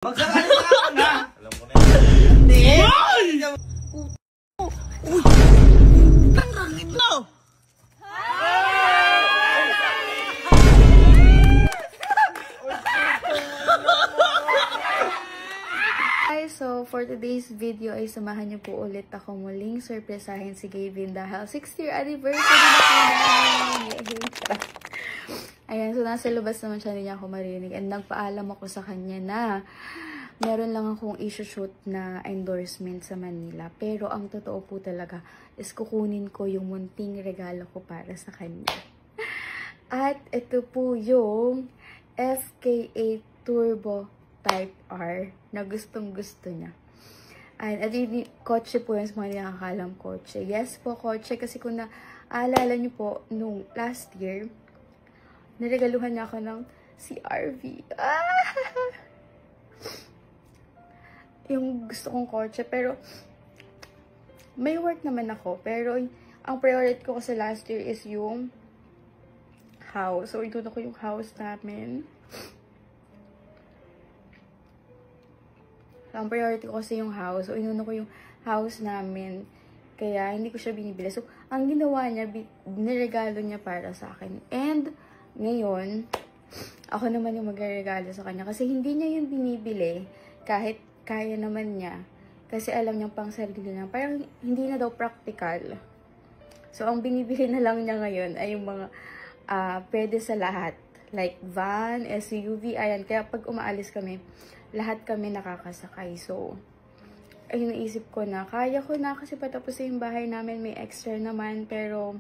Magsasalita ka na! Alam ko na yan. Hindi! Uy! Tangrangit na! Hi! So, for today's video ay samahan niyo po ulit ako muling surpresahin si Gavin dahil 6th year anniversary na po namin. Ayan, so nasa labas naman siya, hindi niya ako marinig. And nagpaalam ako sa kanya na meron lang akong issue-shoot na endorsement sa Manila. Pero ang totoo po talaga is kukunin ko yung munting regalo ko para sa kanya. At ito po yung FK8 Turbo Type R na gustong-gusto niya. At yung kotse po yun sa mga nakakalam kotse. Yes po, kotse. Kasi kung naaalala niyo po, nung last year, niregaluhan niya ako ng CR-V. Yung gusto kong kotse. Pero, may work naman ako. Pero, ang priority ko kasi last year is yung house. So, ituto ko yung house namin. So, ang priority ko kasi yung house. So, inuno ko yung house namin. Kaya, hindi ko siya binibili. So, ang ginawa niya, niregalo niya para sa akin. And, ngayon, ako naman yung magregalo sa kanya. Kasi hindi niya yun binibili. Kahit kaya naman niya. Kasi alam niyang pang sarili niya. Parang hindi na daw practical. So, ang binibili na lang niya ngayon ay yung mga pwede sa lahat. Like van, SUV, ayan. Kaya pag umaalis kami, lahat kami nakakasakay. So, ayun, naisip ko na, kaya ko na kasi patapos yung bahay namin, may extra naman, pero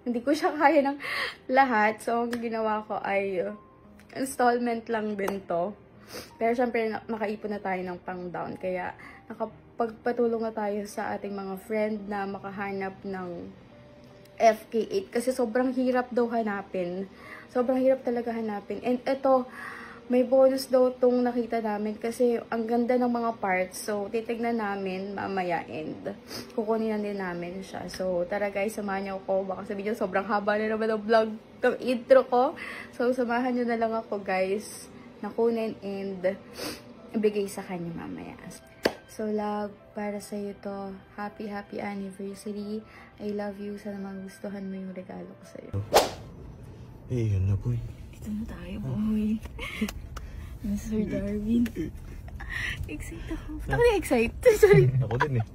hindi ko siya kaya ng lahat. So, ang ginawa ko ay installment lang din to. Pero syempre, nakaipon na tayo ng pang-down. Kaya, nakapagpatulong na tayo sa ating mga friend na makahanap ng FK8. Kasi sobrang hirap daw hanapin. Sobrang hirap talaga hanapin. And ito, may bonus daw tong nakita namin kasi ang ganda ng mga parts. So, titignan namin mamaya and kukunin na din namin siya. So, tara guys, samahan niyo ako. Baka sabihin niyo, sobrang haba na naman ang vlog, ng intro ko. So, samahan niyo na lang ako guys, nakunin and ibigay sa kanya mamaya. So, love, para sa'yo to. Happy anniversary. I love you. Sana magustuhan mo yung regalo ko sa'yo. Eh, yun na boy. Dito na tayo, boy. Sir Darwin. Excited ako. Ba't ako na-excite? Sorry. Ako din eh.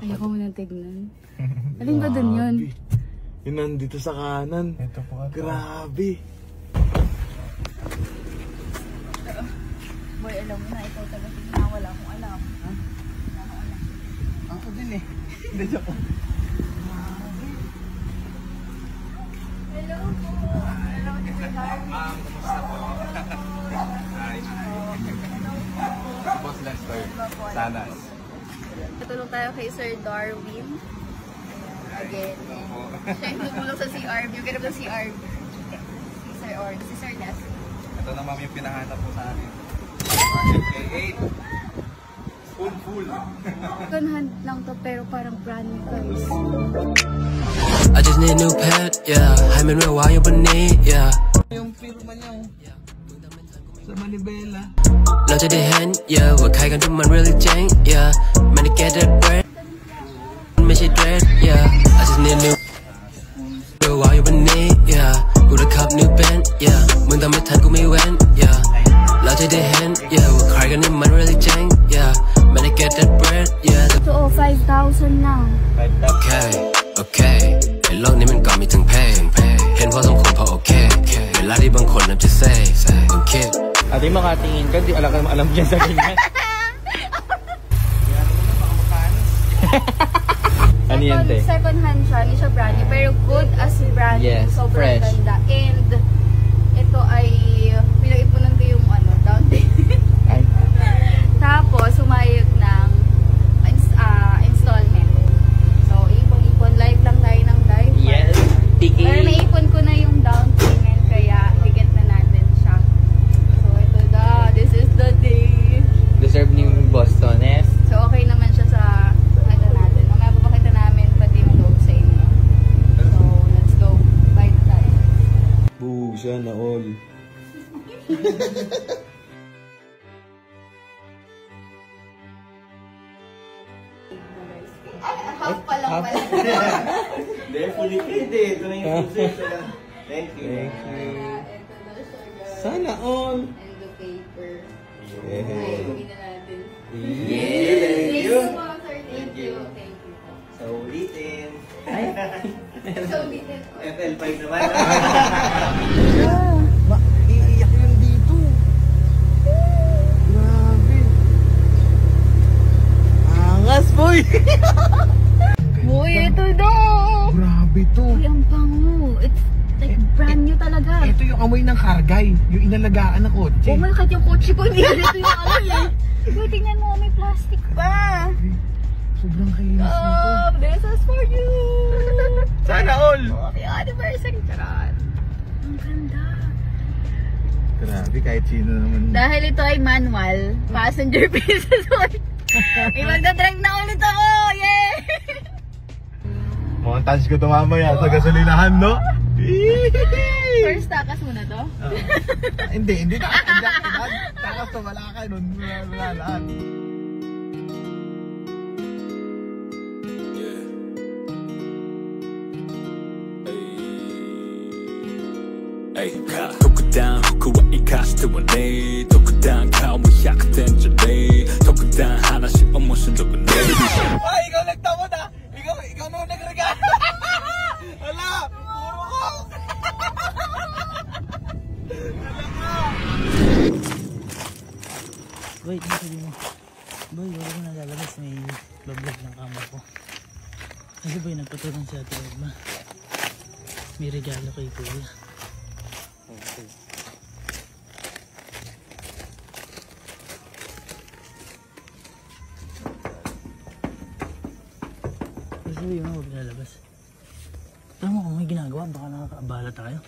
Ayoko mo nang tignan. Alin ba dun yun? Yun nandito sa kanan. Ito po. Grabe. Boy, alam mo na, ikaw talaga na wala akong alam. Ha? Wala akong alam. Ako din eh. Hindi siya po. Hello po. Hello, Sir Darwin. Ma'am, kumusta po? Hi. Boss Lester. Sanas. Tutulong tayo kay Sir Darwin. Again. Siya yung tutulong sa CR. Yung ganap ng CR. Si Sir Nes. Ito na ma'am yung pinahanap po sa akin. FK8. Full. Second hand lang to pero parang brand new guys. I just need a new pet, yeah. ให้มันไม่ว่าอยู่บนนี้ yeah. Yung firma niya sa Manibela. เราจะได้เห็น yeah ว่าใครกันที่มัน really เจ๋ง yeah ไม่ได้ get that bread ไม่ใช่ dread yeah I just need a new ไม่ว่าอยู่บนนี้ yeah กูจะขับ new Benz yeah มึงทำไม่ทันกูไม่เว้น yeah เราจะได้เห็น yeah ว่าใครกันที่มัน really เจ๋ง yeah ไม่ได้ get that bread yeah So, 5,000 lang. okay ไอ้โลกนี้มันก็มีทั้งเพศเห็นพอสมควรพอโอเคเวลาที่บางคนนับจะ say ต้องคิด Ate, makatingin ka. Di alam dyan sa ganyan. Ano yan, te? Second hand siya. Hindi siya brand new. Pero good as brand new. Yes, Sobrang fresh. ganda. And ito ay pinag-ipunan ko yung down payment. Tapos, sumayag ng installment. So, ipon-ipon. Live lang tayo ng live. Yes. Pero naipon ko na yung down payment. Kaya, higit na natin siya. So, ito na. This is the day. Deserve ni Bostones. So, okay naman siya sa ano natin. Mamaya papakita namin pati yung loob sa inyo. So, let's go. Bye tayo. Boom. pala. Hindi, fully paid eh. Ito na yung food sales. Thank you. Thank you. Ito na, sir. Sana all. And the paper. Yeah. Ay, gawin na natin. Yeah, thank you. po, sir. Thank you. Thank you po. Sa ulitin. So, bitin po. FL5 naman. Iiyak yun dito. Grabe. Angas, boy. Boy, ito daw! Grabe to. Uy, ang bango. It's like brand new talaga. Ito yung amoy ng kargay. Yung inalagaan ng kotse. Oh my God, yung kotse ko, hindi ganito yung amoy eh. Uy, tingnan mo, may plastic pa. Sobrang kainis nito. Oh, this is for you. Sana all. Happy anniversary, Karan. Ang ganda. Grabe, kahit sino naman. Dahil ito ay manual, passenger pieces ulit. May magdadrive na ulit ako! Yay! Montage ko ito mamaya sa gasolinahan, no? First takas muna to? Hindi takas to, wala ka nun. Wala lahat. 독그단 후크와 이 가스트와 내 독그단 가오 약된 전에 독그단 하나씩 업무 순 적은 내 Ay, ikaw nagtamo na. Ikaw nung nagregalo. Wala, puro ko. Boy, ano sabi mo? Boy, wala ko na lalabas. May bablog ng kama ko. Kasi boy, nagpatulong si Ate Edma. May regalo kay Kuya. Okay. Kasi sabi mo, huwag lalabas. Tama kung may ginagawa, baka nakakaabala tayo.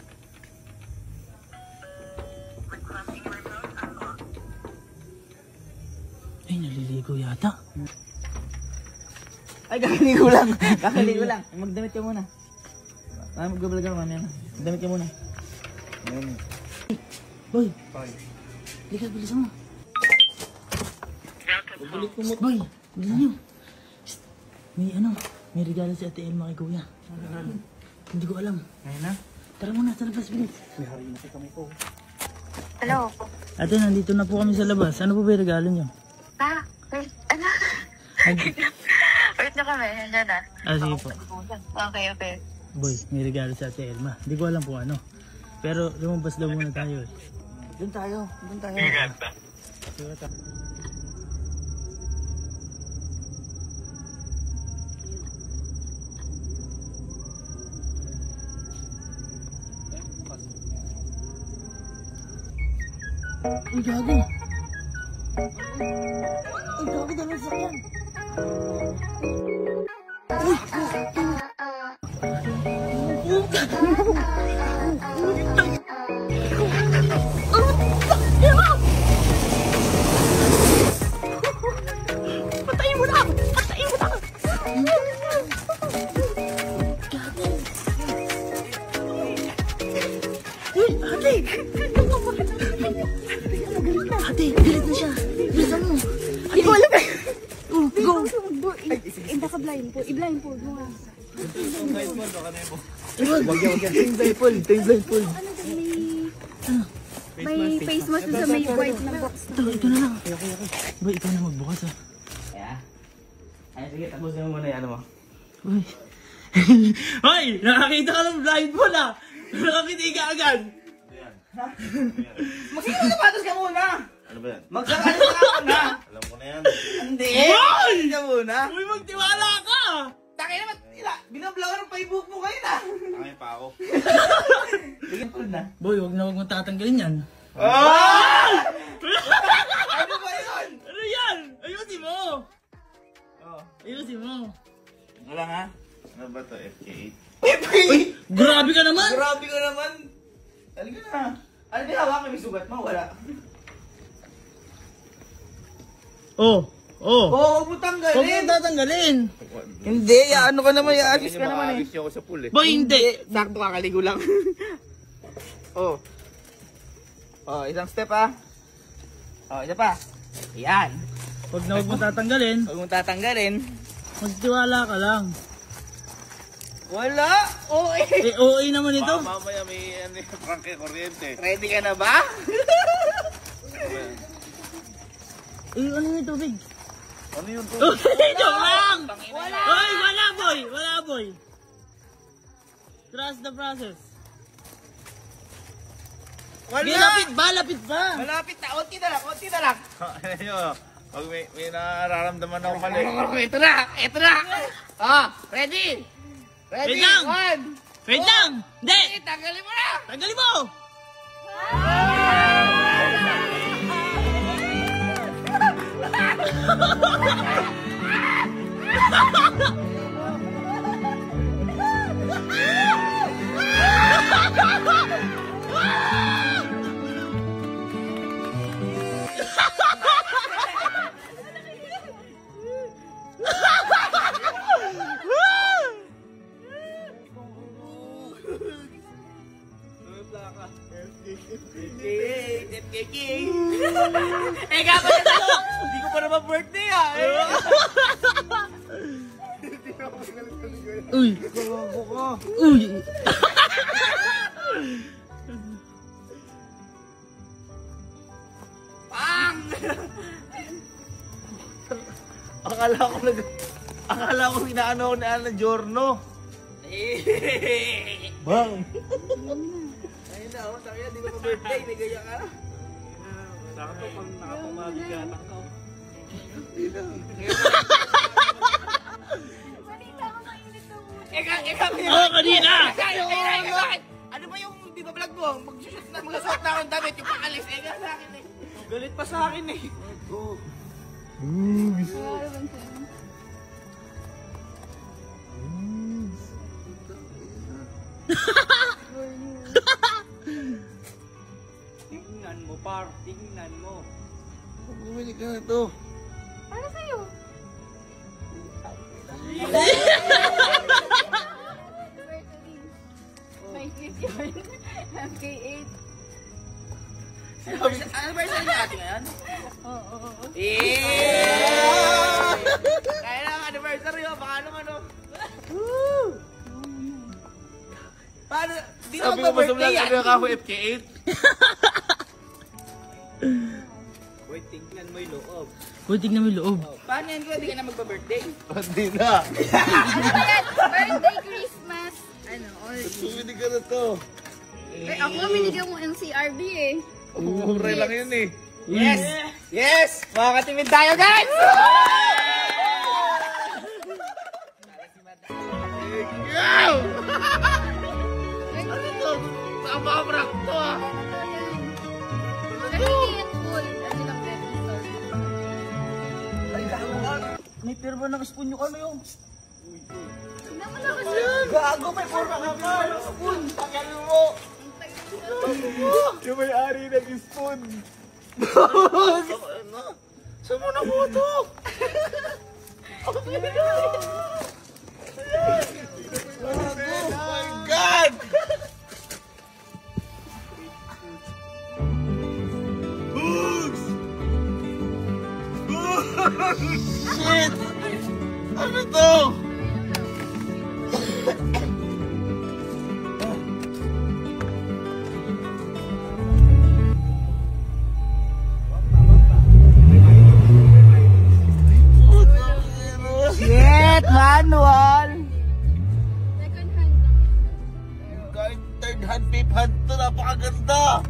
Ay, naliligo yata. Ay, kakaligo lang. Kakaligo lang. Magdamit ka muna. Magbablog ka mamaya na. Magdamit ka muna. Boy! Likas, bilisan mo. Boy! Bilisan nyo. Shhh. May regalo si Ate Elma kay Kuya. Hindi ko alam. Ngayon na? Tara muna sa labas, bilis. Hello. Ate, nandito na po kami sa labas. Ano po ba yung regalo nyo? Wait, ano? Wait na kami, nandiyan na. Sige po. Okay, okay. Boy, may regalo si Ate Elma. Hindi ko alam kung ano. Pero lumabas daw muna tayo. Doon tayo. Doon tayo. Uy, gago! Uy, gago, dalawang sakyan! Patayin mo na! Patayin mo na! Uy, ate! Ate, galit na siya. Bilisan mo. Hindi ko alam eh. Go. Naka-blindfold. I-blindfold mo nga. Wag yan. Ting blindfold. May face mask sa may white na box. Ito na lang. Boy, ikaw na magbukas ah. Yeah. Ay, sige, tapusin mo muna yan mo. Boy. Hoy! Nakakita ka ng blindfold ah! Nakakita ka agad! Magsasapatos ka muna! Ano ba yan? Magsasapatos ka muna! Alam ko na yan. Hindi! Boy! Ka muna! Uy, magtiwala ka! Taki naman! Binablaw ng Facebook mo kayo na! Angin pa ako. Bigyan ko na. Boy, huwag na huwag mo tatanggalin yan. Ano ba yun? Ano yan? Ayusin mo! Ayusin mo. Wala nga. Ano ba to? FK8? Grabe ka naman! Grabe ka naman! Halika na. Ano din hawakan may sugat mo? Wala. Oh! Oo, huwag mo Huwag mo tanggalin! tatanggalin! Hindi, ano ka naman, i-assist ka naman eh. Maagis niyo ako sa pool eh. Boy, hindi! Sakto kakaligo lang. Oh. Oh, isang step ah. Oh, isa pa. Yan. Huwag na huwag mo tatanggalin. Huwag mong tatanggalin. Magtiwala ka lang. Wala! Oo eh! Eh, OA naman ito. Mamaya may prangke kuryente. Ready ka na ba? Eh, ano yung tubig? Ano yun to? Joke lang! Wala! Oy, wala boy! Wala boy! Trust the process. Wala! Lapit ba? Lapit ba? Malapit na! Konti na lang! Konti na lang! Ano yun? Pag may nararamdaman ako mali. Ito na! Ito na! Ah! Ready! Ready! Wait lang! One! Wait lang! Hindi! Tanggalin mo na! Tanggalin mo! FKK! Eh nga pa na ito! Hindi ko pa naman birthday ah! Uy! Uy! Pang! Akala ko inaano ko ni Alan Giorno. Bang! Ayun na, oh, sabi na, di ko pa birthday, may ganyan ka na. Sakto pang nakapamagigatan ka. Oh, kanina! Ano ba yung di ba vlog mo? Mag-shoot na mga suot na akong damit, yung pakalis. Eh nga sa akin eh. Galit pa sa akin eh. Tingnan mo par, tingnan mo. Bumili ka na to. Para sa'yo. May clip yun. MK8. Anniversary ni ate ngayon? Oo. Yeah! Kaya lang anniversary oh, baka naman oh. Paano? Di Sabi naman ko ba sa birthday vlog, yan? ano ka ako FK8? Uy, tingnan mo yung loob. Uy, tignan mo yung loob. Paano yan kung hindi ka na magpa-birthday? Hindi na. Ano ba yan? Birthday, Christmas. Ano? Bumili ka na to. Eh, ako binigyan mo NCRB eh. Mura lang yun eh. Yes! Yes! Makakatimid tayo guys! Ikaw! Ano to? Tama ka brak to ah. Pero hindi yan full. Ano lang pwede store. May pirma ng spoon yung ano yung... Tignan mo na kasi. Gago, may forma ka pa! Spoon! Tagal mo! Yung may-ari ng spoon. Saan mo na mo to? Oh my God! Boogs! Shit! Ano to? Shit! Manual! Second hand lang. Kahit third hand, fifth hand to, napakaganda!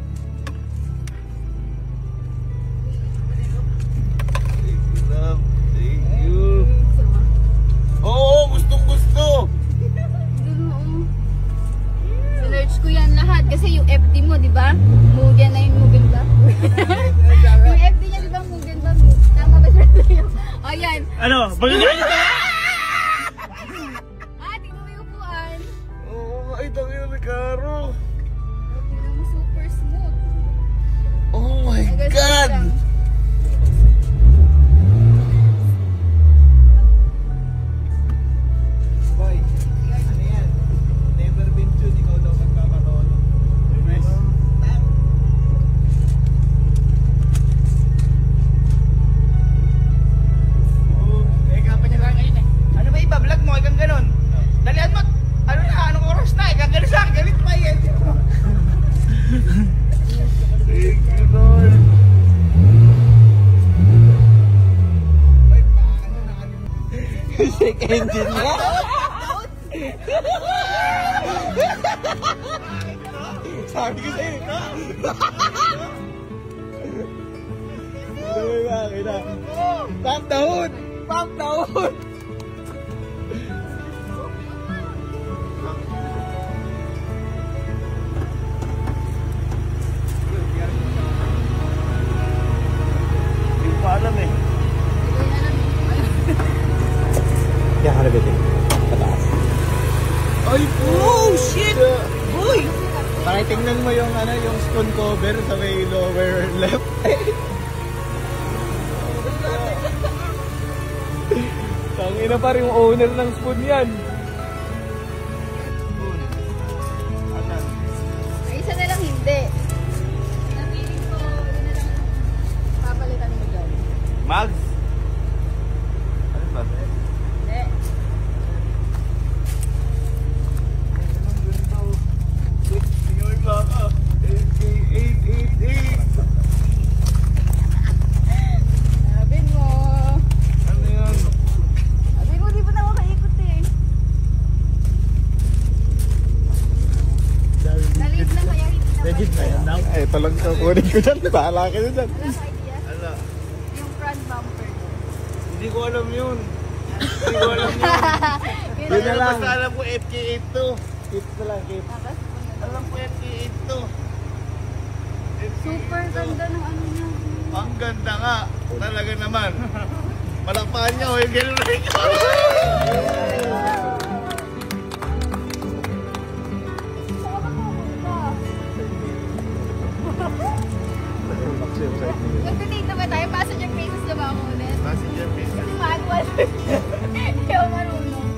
Thank you. Oo, gustong gusto! Sinerch ko yan lahat kasi yung FD mo, di ba? Mugen na yung Mugen ba? Yung FD niya, di ba? Mugen ba? Tama ba sa'yo? O yan. Ano? Bagay ka? Ah, tingnan mo yung upuan. Oo, ay, tangin ni Caro. Tingnan mo, super smooth. Oh my Hanggang God! saan lang. Boy, ano yan? Never been tuned, ikaw daw magkakaroon. Request. Eh, kapag niya lang, ayun Check engine nga. Sabi ko sa'yo. Ano yung makina? Pump the hood! Pump the hood! Hindi ko alam eh. Kaya harapin eh. Pataas. Ay, oh shit! Uy! Pakitingnan mo yung ano, yung spoon cover sa may lower left. Tangina pa rin yung owner ng spoon yan. Ay, isa na lang hindi. Napili ko, yun na lang papalitan mo dyan. Mags? Ano ba? Hindi. Tingnan mo yung baka. 888. Sabihin mo. Ano yun? Sabihin mo, di ba na makaikot eh. Nalit na kaya hindi na Legit na yan now? Eh, ito lang kukunin ko dyan. Bahala ka na dyan. Wala ka idea? Ano? Yung front bumper. Hindi ko alam yun. Hindi ko alam yun. Yun na lang. Basta alam ko FK8 to. Kit na lang, kit. Alam ko FK8 to. Super ganda ng ano niya. Ang ganda nga. Talaga naman. Malakpakan niyo. Yung gano'n rin ko. Magtitito ba tayo? Passenger faces na ba ako ulit? Passenger face. Kasi manual. Hindi ako marunong.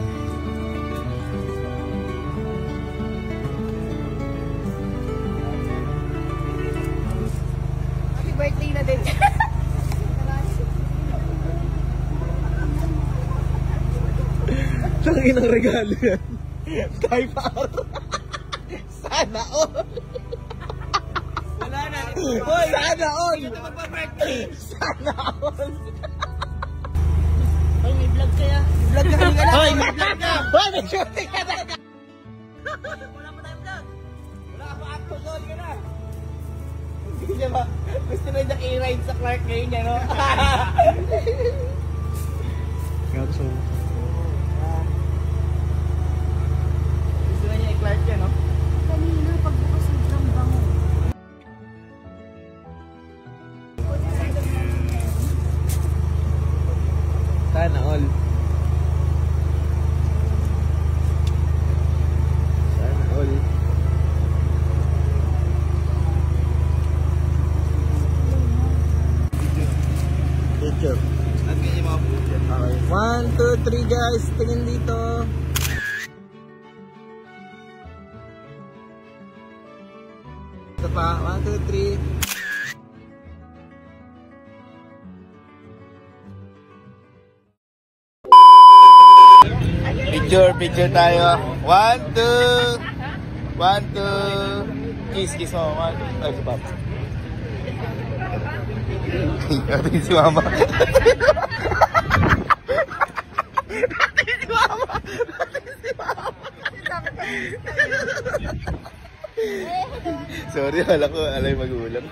Happy birthday na din. Tangin ang regalo yan. Type R. Sana all. Wala na. Hoy, sana all. Sana all. Ay, may vlog kaya. Vlog ka kanina. Hoy, may vlog ka. Hoy, may shooting ka na. Wala mo tayong vlog. Wala ka pa actor, sorry ka na. Hindi niya ba? Gusto na niya i-ride sa Clark ngayon niya, no? Gatso. Gusto na niya i-Clark niya, no? Kanina, pagbukas sobrang bango. Sana all. Sana all. Picture. At ganyan mga picture. Okay. 1, 2, 3 guys. Tingin dito. Ito pa. 1, 2, 3. Picture tayo. 1, 2. 1, 2. Kiss mo. 1. Ay, sabab. Natin si mama. Sorry, wala ko. Alay magulang.